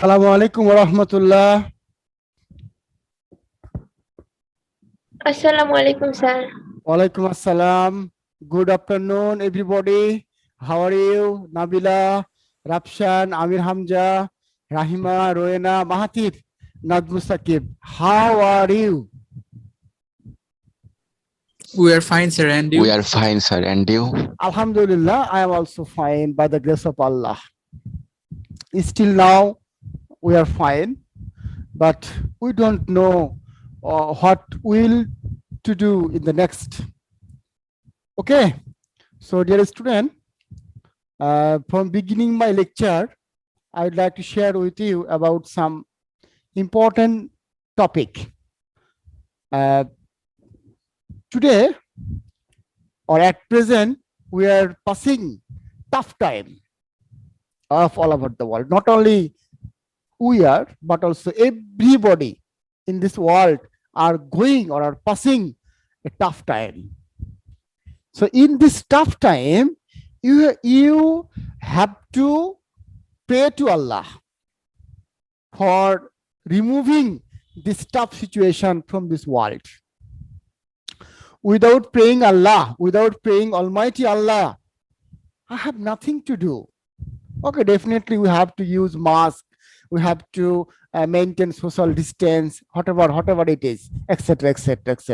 আসসালামু আলাইকুম ওয়া রাহমাতুল্লাহ। Assalamu alaikum, sir. ওয়ালাইকুম আসসালাম। Good afternoon everybody. How are you? Nabila, Rafsan, Amir Hamza, Rahima, Roena, Mahathir, Nazmus Sakib. How are you? We are fine, sir, and We you? are fine, sir. And you? Alhamdulillah, I am also fine by the grace of Allah. Still now we are fine, but we don't know what will to do in the next. Okay, so dear student, from beginning my lecture, I would like to share with you about some important topic. Today or at present, we are passing tough time of all over the world. Not only we are, but also everybody in this world are going or are passing a tough time. So in this tough time, you have to pray to Allah for removing this tough situation from this world. Without praying Allah, without praying Almighty Allah, I have nothing to do. Okay, definitely we have to use mask, we have to maintain social distance, whatever it is, etc., etc., etc.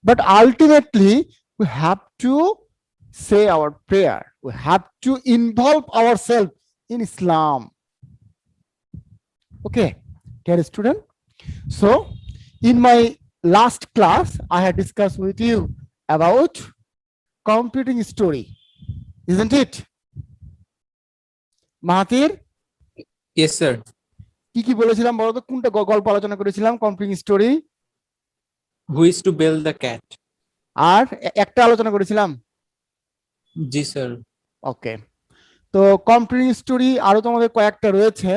But ultimately, we have to say our prayer. We have to involve ourselves in Islam. Okay, dear student. So, in my last class, I had discussed with you about completing story, isn't it? Mahathir? Yes, sir. কি বলেছিলাম বলো তো, কোনটা গল্প আলোচনা করেছিলাম? Completing story Who is to build the cat? আর একটা আলোচনা করেছিলাম। জি স্যার। ওকে, তো কমপ্লিটিং স্টোরি আরো তোমাদের কয়েকটা রয়েছে,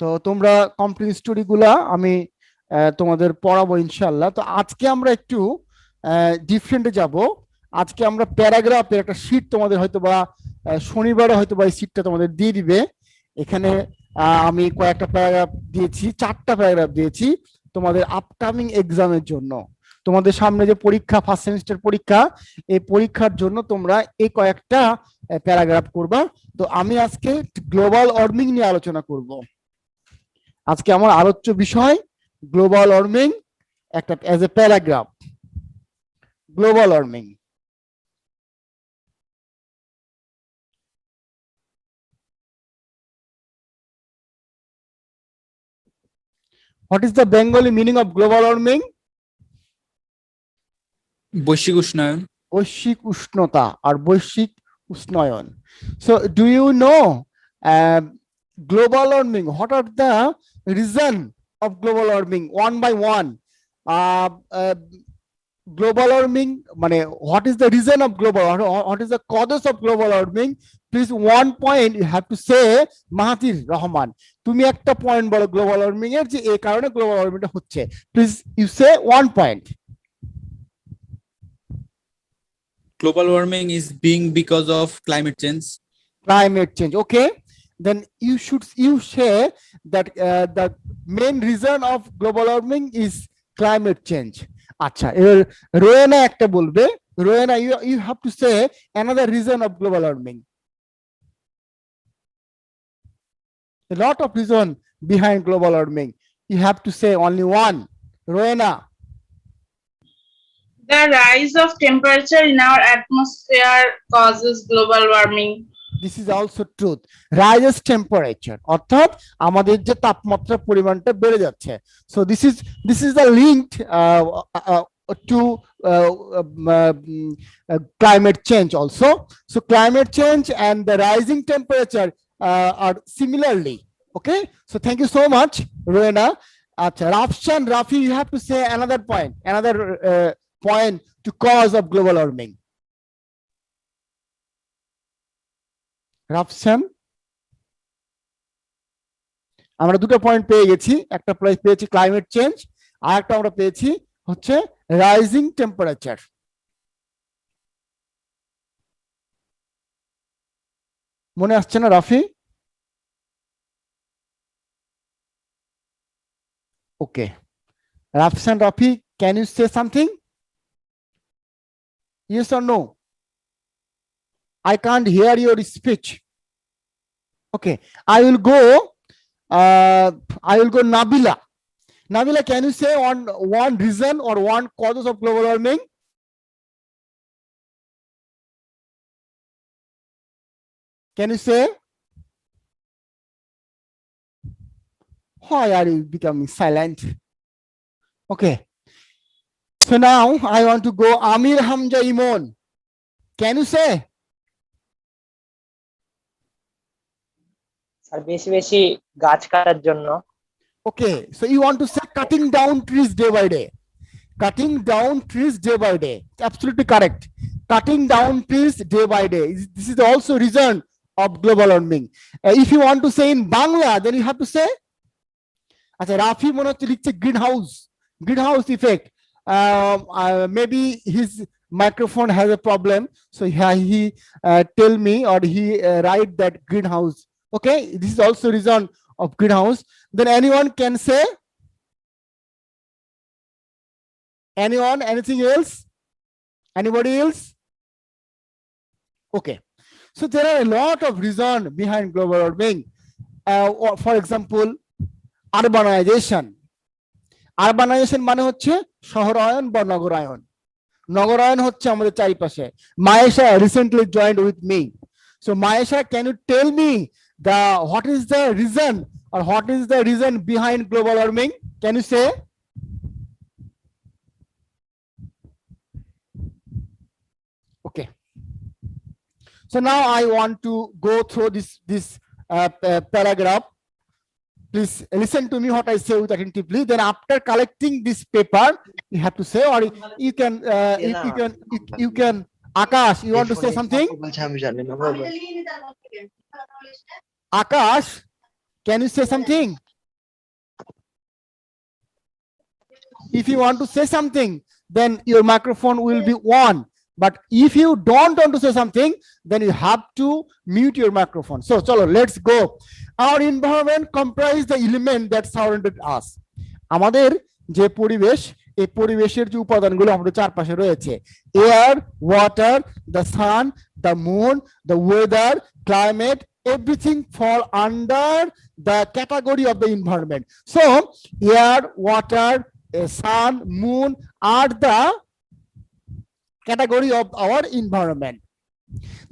তো তোমরা কমপ্লিটিং স্টোরি গুলা আমি তোমাদের পড়াবো ইনশাল্লাহ। তো আজকে আমরা একটু ডিফারেন্টে যাব। আজকে আমরা প্যারাগ্রাফের একটা শীট তোমাদের হয়তো বা শনিবারে হয়তো বা এই শীটটা তোমাদের দিয়ে দিবে। এখানে আমি কয়েকটা প্যারাগ্রাফ দিয়েছি, 4টা প্যারাগ্রাফ দিয়েছি তোমাদের আপকামিং এক্সামের জন্য। তোমাদের সামনে যে পরীক্ষা, ফার্স্ট সেমিস্টার পরীক্ষা, এই পরীক্ষার জন্য তোমরা এই কয়েকটা প্যারাগ্রাফ করবা। তো আমি আজকে গ্লোবাল ওয়ার্মিং নিয়ে আলোচনা করব। আজকে আমার আলোচ্য বিষয় গ্লোবাল ওয়ার্মিং, একটা as a paragraph, global warming. What is the Bengali meaning of global warming? বৈশ্বিক উষ্ণায়ন। বৈশ্বিক উষ্ণতা আর বৈশ্বিক উষ্ণায়ন। So do you know global warming? What are the reason of global warming? One by one. Global warming, মানে what is the reason of global, what is the causes of global warming? Please one point you have to say. Mahathir Rahman, তুমি একটা point বলো global warming এর, যে এই কারণে global ওয়ার্মিংটা হচ্ছে। Please you say one point. Global warming is being because of climate change. Climate change, okay, then you say that the main reason of global warming is climate change. আচ্ছা, এবার রোয়েনা একটা বলবে। রোয়েনা, you have to say another reason of global warming. A lot of reason behind global warming, you have to say only one. Roena. The rise of temperature in our atmosphere causes global warming. This is also truth. Rises temperature, অর্থাৎ আমাদের যে তাপমাত্রার পরিমাণটা বেড়ে যাচ্ছে। So this is the linked to climate change also. So climate change and the rising temperature are similarly. Okay, so thank you so much, Roena. Acha, Rafshan, Rafi, you have to say another point, another point to cause of global warming. Rafsan, আমরা দুটো point পেয়ে গেছি। একটা পেয়েছি climate change, আর একটা আমরা পেয়েছি হচ্ছে রাইজিং টেম্পারেচার। মনে আসছে না Rafi? Okay. Rafsan Rafi, can you say something? Yes or no? I can't hear your speech. Okay, I will go Nabila. Nabila, can you say on one reason or one causes of global warming? Can you say? Why are you becoming silent? Okay. So now I want to go Amir Hamza Imon. Can you say? আর বেশি বেশি গাছ কাটার জন্য। Okay, so you want to say cutting down trees day by day. Cutting down trees day by day. Absolutely correct. Cutting down trees day by day. This is also reason of global warming. If you want to say in Bangla, then you have to say, acha Rafi mone hocche likhche greenhouse effect. Maybe his microphone has a problem, so he tell me or he write that greenhouse. Okay, this is also reason of greenhouse. Then anyone can say? Anyone? Anything else? Anybody else? Okay. So there are a lot of reasons behind global warming. For example, urbanization. Urbanization মানে হচ্ছে শহরায়ন বা নগরায়ন। নগরায়ন হচ্ছে আমাদের চারিপাশে। Maesha recently joined with me. So Maesha, can you tell me what is the reason or what is the reason behind global warming? Can you say? Okay. So now I want to go through this paragraph. Please listen to me what I say with attentively. Then after collecting this paper, you have to say, or you can Akash, you want to say something? Akash, can you say something? If you want to say something, then your microphone will be on. But if you don't want to say something, then you have to mute your microphone. So, chalo, let's go. Our environment comprises the element that surrounded us. আমাদের যে পরিবেশ, এই পরিবেশের যে উপাদানগুলো আমাদের চারপাশে রয়েছে, air, water, the sun, the moon, the weather, climate, everything fall under the category of the environment. So, air, water, sun, moon are the category of our environment.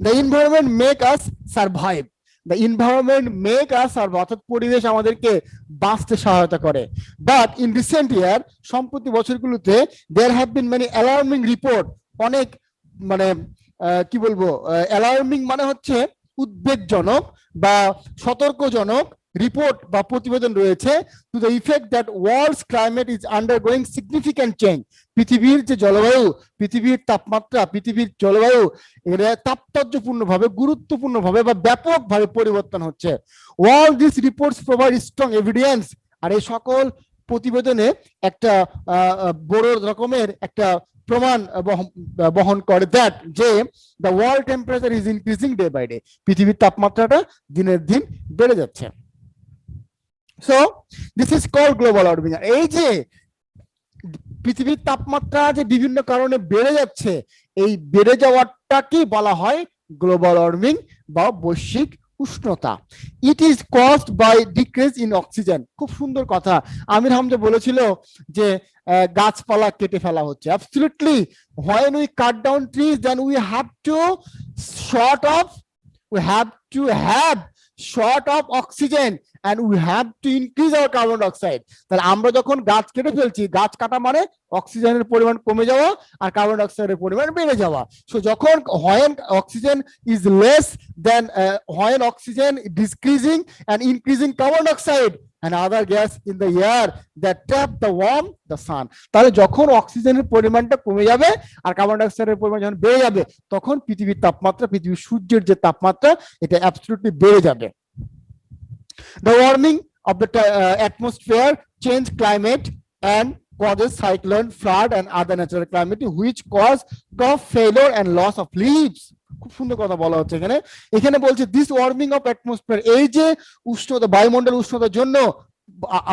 The environment make us survive. The environment make us survive. অর্থাৎ পরিবেশ আমাদেরকে বাঁচতে সহায়তা করে। But in recent year, সম্প্রতি বছরগুলোতে there have been many alarming report. অনেক মানে কি বলবো, alarming মানে হচ্ছে উদ্বেগজনক বা সতর্কজনক রিপোর্ট বা প্রতিবেদন রয়েছে to the effect that world's climate is undergoing significant change. পৃথিবীর যে জলবায়ু, পৃথিবীর তাপমাত্রা, পৃথিবীর জলবায়ু এটা তাৎপর্যপূর্ণভাবে, গুরুত্বপূর্ণভাবে বা ব্যাপকভাবে পরিবর্তন হচ্ছে। All these reports provide strong evidence. আর এই সকল প্রতিবেদনে একটা বড় রকমের একটা প্রমাণ বহন করে that যে the world temperature is increasing day by day. পৃথিবীর তাপমাত্রাটা দিনের দিন বেড়ে যাচ্ছে। So this is called global warming. এই যে পৃথিবীর তাপমাত্রা যে বিভিন্ন কারণে বেড়ে যাচ্ছে, এই বেড়ে যাওয়াটাকে বলা হয় গ্লোবাল ওয়ার্মিং বা বৈশ্বিক উষ্ণতা। It is caused by decrease in oxygen. খুব সুন্দর কথা আমির হামজা বলেছিল যে গাছপালা কেটে ফেলা হচ্ছে। Absolutely, when we cut down trees, then we have to have short of oxygen and we have to increase our carbon dioxide. তাহলে আমরা যখন গাছ কেটে ফেলছি, গাছ কাটা মানে অক্সিজেনের পরিমাণ কমে যাওয়া আর কার্বন ডাইঅক্সাইডের পরিমাণ বেড়ে যাওয়া। সো যখন when oxygen is less than when oxygen decreasing and increasing carbon dioxide and other gas in the air that trap the warm the sun. তাহলে যখন অক্সিজেনের পরিমাণটা কমে যাবে আর কার্বন ডাইঅক্সাইডের পরিমাণ যখন বেড়ে যাবে, তখন পৃথিবীর তাপমাত্রা, পৃথিবীর সূর্যের যে তাপমাত্রা, এটা অ্যাবসলিউটলি বেড়ে যাবে। The warming of the atmosphere change climate and causes cyclone, flood and other natural calamity which cause crop failure and loss of leaves. খুব সুন্দর কথা বলা হচ্ছে এখানে। এখানে বলছে দিস ওয়ার্মিং অফ অ্যাটমসফিয়ার, এই যে উষ্ণতা, বায়ুমণ্ডল উষ্ণতার জন্য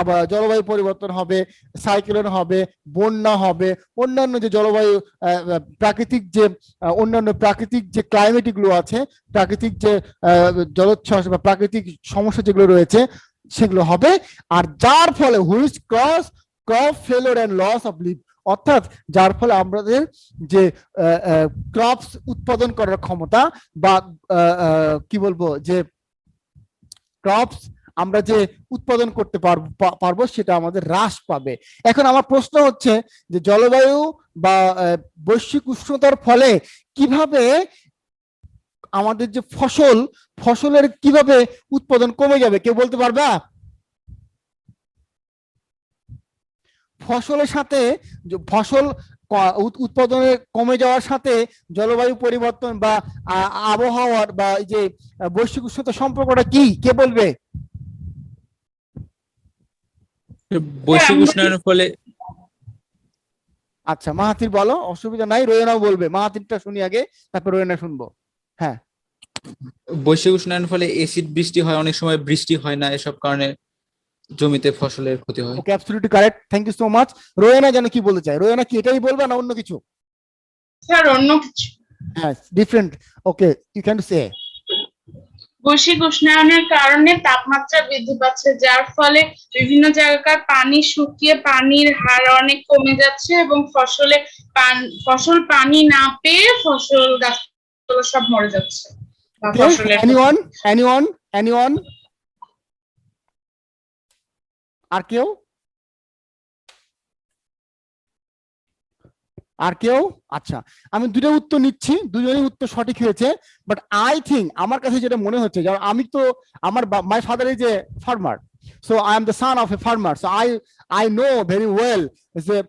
আবার জলবায়ু পরিবর্তন হবে, সাইক্লোন হবে, বন্যা হবে, অন্যান্য যে জলবায়ু প্রাকৃতিক যে অন্যান্য প্রাকৃতিক যে ক্লাইমেটিক গুলো আছে, প্রাকৃতিক যে জলোচ্ছ্বাস বা প্রাকৃতিক সমস্যা যেগুলো রয়েছে সেগুলো হবে। আর যার ফলে which crop failure and loss of live, অর্থাৎ যার ফলে আমাদের যে ক্রপস উৎপাদন করার ক্ষমতা বা কি বলবো যে ক্রপস আমরা যে উৎপাদন করতে পারবো সেটা আমাদের হ্রাস পাবে। এখন আমার প্রশ্ন হচ্ছে যে জলবায়ু বা বৈশ্বিক উষ্ণতার ফলে কিভাবে আমাদের যে ফসলের কিভাবে উৎপাদন কমে যাবে, কেউ বলতে পারবা? ফসলের সাথে ফসল উৎপাদনের কমে যাওয়ার সাথে জলবায়ু পরিবর্তন বা আবহাওয়ার বা এই যে বৈশ্বিক উষ্ণতা সম্পর্কটা কি, কে বলবে? বৈশ্বিক উষ্ণায়নের ফলে আচ্ছা মাহাতির বলো, অসুবিধা নাই, রোয়েনাও বলবে। মাহাতিরটা শুনি আগে, তারপর রোয়েনা শুনবো। হ্যাঁ, বৈশ্বিক উষ্ণায়নের ফলে এসিড বৃষ্টি হয়, অনেক সময় বৃষ্টি হয় না, এসব কারণে জমিতে ফসলের ক্ষতি হয়। Okay, absolutely correct, thank you so much. Roena যেন কি বলতে চায়, রোয়েনা কি এটাই বলবে না অন্য কিছু? স্যার অন্য কিছু। হ্যাঁ, different. Okay, you can say. বৈশ্বিক উষ্ণায়নের কারণে তাপমাত্রা বৃদ্ধি পাচ্ছে, যার ফলে বিভিন্ন জায়গার পানি শুকিয়ে পানির হার অনেক কমে যাচ্ছে এবং ফসল পানি না পেয়ে ফসল গাছগুলো সব মরে যাচ্ছে। এনিওয়ান আর কেউ? আচ্ছা, আমি দুটো উত্তর নিচ্ছি, দুজনেই উত্তর সঠিক হয়েছে। বাট আই থিঙ্ক, আমার কাছে যেটা মনে হচ্ছে, কারণ আমি তো my father is a farmer, so I am the son of a farmer, so I know very well that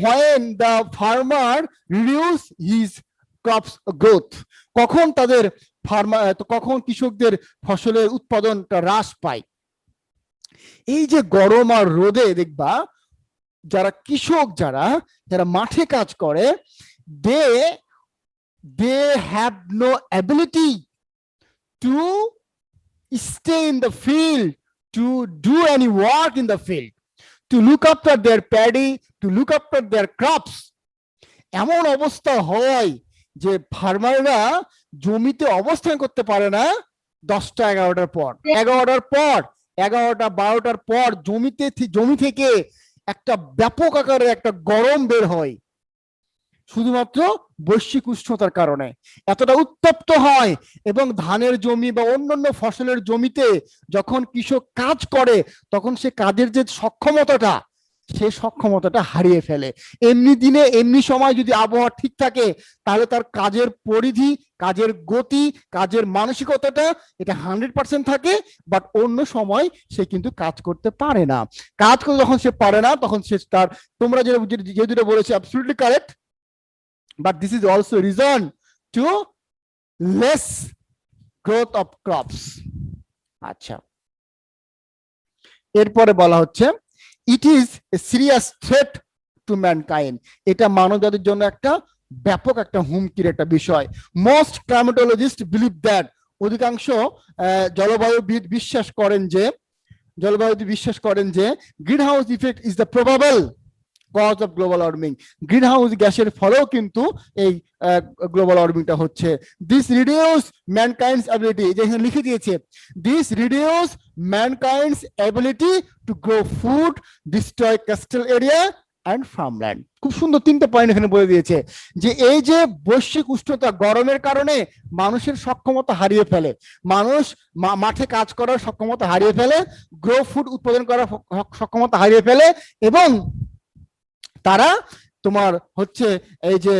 when the farmer reduce his crops growth, কখন কৃষকদের ফসলের উৎপাদনটা হ্রাস পায়। এই যে গরম আর রোদে দেখবা যারা কৃষক যারা মাঠে কাজ করে, they have no ability to stay in the field, to do any work in the field, to look after their paddy, to look after their crops. এমন অবস্থা হয় যে ফার্মাররা জমিতে অবস্থান করতে পারে না 10টা 11টার পর, 11টা 12টার পর জমি থেকে একটা ব্যাপক আকারের একটা গরম বের হয়, শুধুমাত্র বৈশ্বিক উষ্ণতার কারণে এতটা উত্তপ্ত হয়। এবং ধানের জমি বা অন্যান্য ফসলের জমিতে যখন কৃষক কাজ করে তখন সে কাজের যে সক্ষমতাটা হারিয়ে ফেলে। এমনি দিনে এমনি সময় যদি আবহাওয়া ঠিক থাকে তাহলে তার কাজের পরিধি, কাজের গতি, কাজের মানসিকতাটা এটা 100% থাকে, বাট অন্য সময় সে কিন্তু কাজ করতে পারে না। কাজ করতে যখন সে পারে না তখন সে তার, তোমরা যে দুটো বলেছো absolutely correct, but this is also reason to less growth of crops. আচ্ছা, এরপরে বলা হচ্ছে it is a serious threat to mankind, এটা মানবজাতির জন্য একটা ব্যাপক একটা হুমকির একটা বিষয়। মোস্ট ক্লাইমেটোলজিস্ট বিলিভ দ্যাট, অধিকাংশ জলবায়ুবিদ বিশ্বাস করেন যে greenhouse effect is the probable cause of global warming, greenhouse গ্যাসের ফলেও কিন্তু এই গ্লোবাল ওয়ার্মিংটা হচ্ছে। দিস রিডিউস ম্যানকাইন্ডস অ্যাবিলিটি, যেখানে লিখে দিয়েছে this reduce ম্যানকাইন্ডস ability to grow food, destroy coastal area and farmland. খুব সুন্দর 3টে পয়েন্ট এখানে বলে দিয়েছে যে এই যে বৈশ্বিক উষ্ণতা গরমের কারণে মানুষের সক্ষমতা হারিয়ে ফেলে, মানুষ মাঠে কাজ করার সক্ষমতা হারিয়ে ফেলে, গ্রো ফুড উৎপাদন করার সক্ষমতা হারিয়ে ফেলে, এবং তারা তোমার হচ্ছে এই যে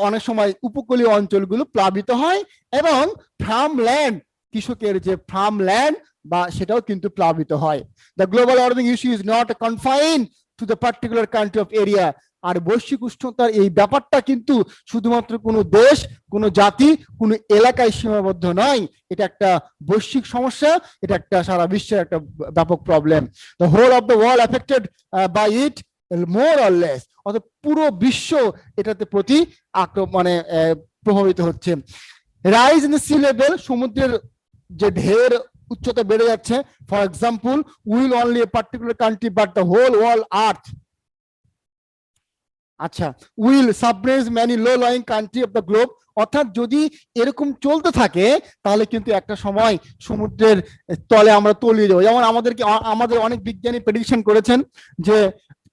অনেক সময় উপকূলীয় অঞ্চলগুলো প্লাবিত হয় এবং ফার্মল্যান্ড, কৃষকের যে ফার্মল্যান্ড বা সেটাও কিন্তু প্লাবিত হয়। The global warming issue is not confined to the particular country of area. আর বৈশ্বিক উষ্ণতার এই ব্যাপারটা কিন্তু শুধুমাত্র কোনো দেশ, কোনো জাতি, কোনো এলাকায় সীমাবদ্ধ নয়, এটা একটা বৈশ্বিক সমস্যা, এটা একটা সারা বিশ্বের একটা ব্যাপক problem. The whole of the world affected by it more or less, অর্থাৎ পুরো বিশ্ব এটাতে প্রতি প্রভাবিত হচ্ছে। Rise in the sea level, সমুদ্রের যে ঢেউর উচ্চতা বেড়ে যাচ্ছে, for example will only a particular country but the whole world earth. আচ্ছা, will submerge many low lying country of the globe, অর্থাৎ যদি এরকম চলতে থাকে তাহলে কিন্তু একটা সময় সমুদ্রের তলে আমরা তলিয়ে যাবো। যেমন আমাদের অনেক বিজ্ঞানী প্রেডিকশন করেছেন যে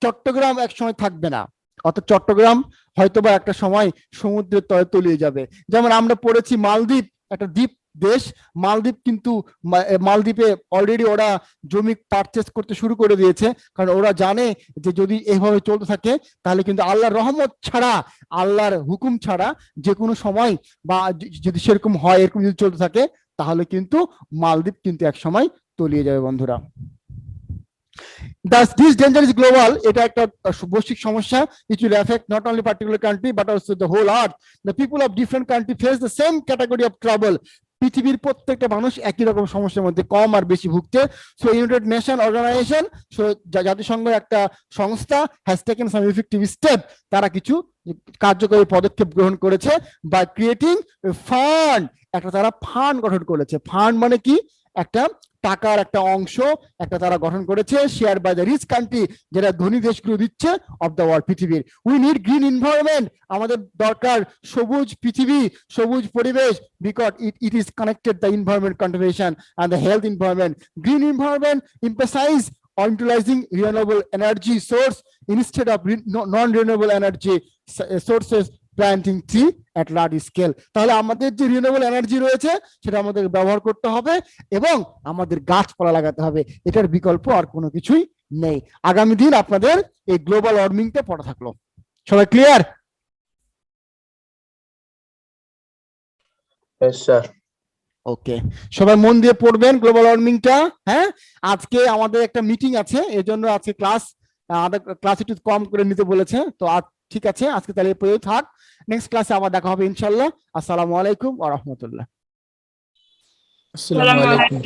চট্টগ্রাম এক সময় থাকবে না, অর্থাৎ চট্টগ্রাম হয়তোবা একটা সময় সমুদ্রের তলে তলিয়ে যাবে। যেমন আমরা পড়েছি মালদ্বীপ একটা দ্বীপ দেশ, মালদ্বীপ কিন্তু মালদ্বীপে অলরেডি ওরা জমি পারচেস করতে শুরু করে দিয়েছে, কারণ ওরা জানে যে যদি এইভাবে চলতে থাকে তাহলে কিন্তু আল্লাহর রহমত ছাড়া, আল্লাহর হুকুম ছাড়া যে কোনো সময় বা যদি সেরকম হয়, এরকম যদি চলতে থাকে তাহলে কিন্তু মালদ্বীপ কিন্তু এক সময় তলিয়ে যাবে বন্ধুরা। This danger is global, এটা একটা বৈশ্বিক সমস্যা। It will affect not only particular country but also the whole earth. The people of different country face the same category of trouble. পৃথিবীর প্রত্যেকটা মানুষ একই রকম সমস্যার মধ্যে কম আর বেশি ভুগছে। সো ইউনাইটেড নেশন অর্গানাইজেশন, জাতিসংঘ একটা সংস্থা, has taken some effective step, তারা কিছু কার্যকরী পদক্ষেপ গ্রহণ করেছে বাই ক্রিয়েটিং ফান্ড, একটা তারা ফান্ড গঠন করেছে। ফান্ড মানে কি? একটা টাকার একটা অংশ একটা তারা গঠন করেছে, share by the rich country, যেটা ধনী দেশগুলো দিচ্ছে অফ দ্য ওয়ার্ল্ড, পৃথিবীর। উই নিড গ্রিন এনভায়রনমেন্ট, আমাদের দরকার সবুজ পৃথিবী, সবুজ পরিবেশ, because it is connected the environment conservation and the health environment. Green environment emphasize on utilizing renewable energy source instead of non-renewable energy sources, planting tree at large scale. তাহলে আমাদের যে renewable energy রয়েছে সেটা আমাদের ব্যবহার করতে হবে এবং আমাদের গাছপালা লাগাতে হবে, এটার বিকল্প আর কোনো কিছুই নেই। আগামী দিন আপনাদের এই গ্লোবাল ওয়ার্মিংটা পড়া থাকলো, সবাই ক্লিয়ার? ওকে, সবাই মন দিয়ে পড়বেন গ্লোবাল ওয়ার্মিংটা। হ্যাঁ, আজকে আমাদের একটা মিটিং আছে, এজন্য আজকে ক্লাস একটু কম করে নিতে বলেছে। তো ঠিক আছে, আজকে তাহলে এই পর্যন্ত থাক, নেক্সট ক্লাসে আবার দেখা হবে ইনশাআল্লাহ। আসসালামু আলাইকুম ওয়া রাহমাতুল্লাহ। আসসালামু আলাইকুম।